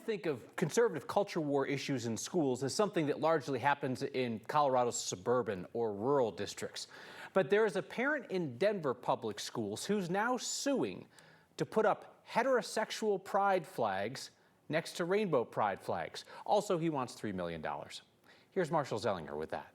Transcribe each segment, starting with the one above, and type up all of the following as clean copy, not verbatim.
think of conservative culture war issues in schools as something that largely happens in Colorado's suburban or rural districts. But there is a parent in Denver public schools who's now suing to put up heterosexual pride flags next to rainbow pride flags. Also, he wants $3 million. Here's Marshall Zellinger with that.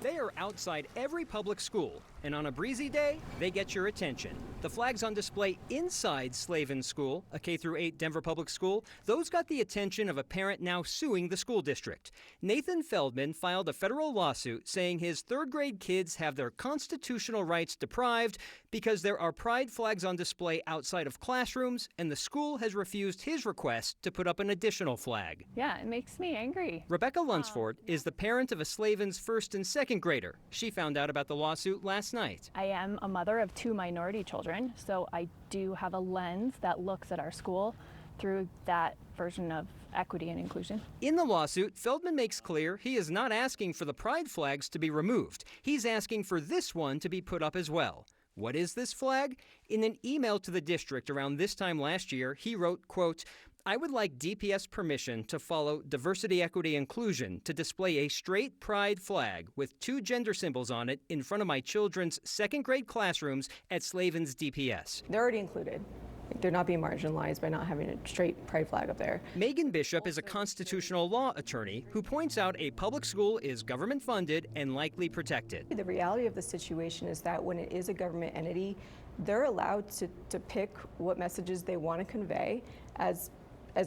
They are outside every public school, and on a breezy day, they get your attention. The flags on display inside Slavin School, a K-8 Denver public school, those got the attention of a parent now suing the school district. Nathan Feldman filed a federal lawsuit saying his third-grade kids have their constitutional rights deprived because there are pride flags on display outside of classrooms, and the school has refused his request to put up an additional flag. Yeah, it makes me angry. Rebecca Lunsford is the parent of a Slavin's first and second grader. She found out about the lawsuit last night. I am a mother of 2 minority children, so I do have a lens that looks at our school through that version of equity and inclusion. In the lawsuit, Feldman makes clear he is not asking for the pride flags to be removed. He's asking for this one to be put up as well. What is this flag? In an email to the district around this time last year, he wrote, quote, "I would like DPS permission to follow diversity, equity, inclusion to display a straight pride flag with 2 gender symbols on it in front of my children's second grade classrooms at Slavin's DPS." They're already included. They're not being marginalized by not having a straight pride flag up there. Megan Bishop is a constitutional law attorney who points out a public school is government funded and likely protected. The reality of the situation is that when it is a government entity, they're allowed to pick what messages they want to convey as a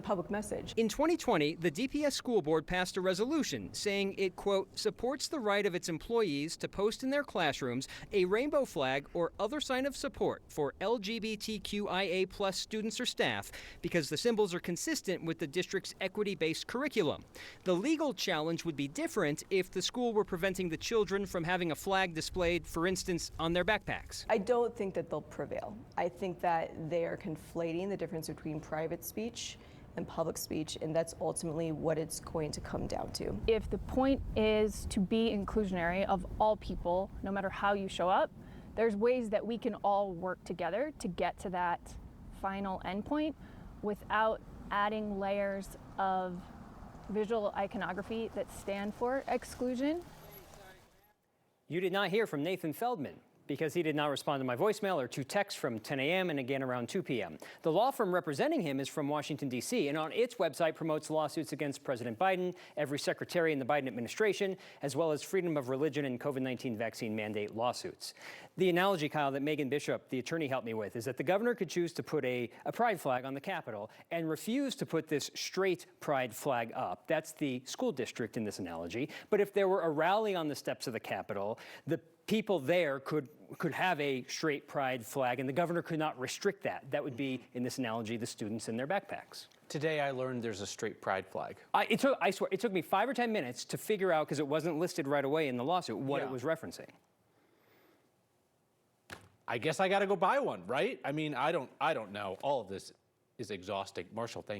public message. In 2020, the DPS school board passed a resolution saying it, quote, supports the right of its employees to post in their classrooms a rainbow flag or other sign of support for LGBTQIA plus students or staff because the symbols are consistent with the district's equity-based curriculum. The legal challenge would be different if the school were preventing the children from having a flag displayed, for instance, on their backpacks. I don't think that they'll prevail. I think that they are conflating the difference between private speech and public speech, and that's ultimately what it's going to come down to. If the point is to be inclusionary of all people, no matter how you show up, there's ways that we can all work together to get to that final endpoint without adding layers of visual iconography that stand for exclusion. You did not hear from Nathan Feldman because he did not respond to my voicemail or 2 texts from 10 a.m. and again around 2 p.m. The law firm representing him is from Washington, D.C., and on its website promotes lawsuits against President Biden, every secretary in the Biden administration, as well as freedom of religion and COVID-19 vaccine mandate lawsuits. The analogy, Kyle, that Megan Bishop, the attorney, helped me with is that the governor could choose to put a pride flag on the Capitol and refuse to put this straight pride flag up. That's the school district in this analogy. But if there were a rally on the steps of the Capitol, the people there could have a straight pride flag, and the governor could not restrict that. That would be, in this analogy, the students in their backpacks. Today I learned there's a straight pride flag. I swear, it took me 5 or 10 minutes to figure out, because it wasn't listed right away in the lawsuit, what it was referencing. I guess I got to go buy one, right? I mean, I don't know. All of this is exhausting. Marshall, thank you.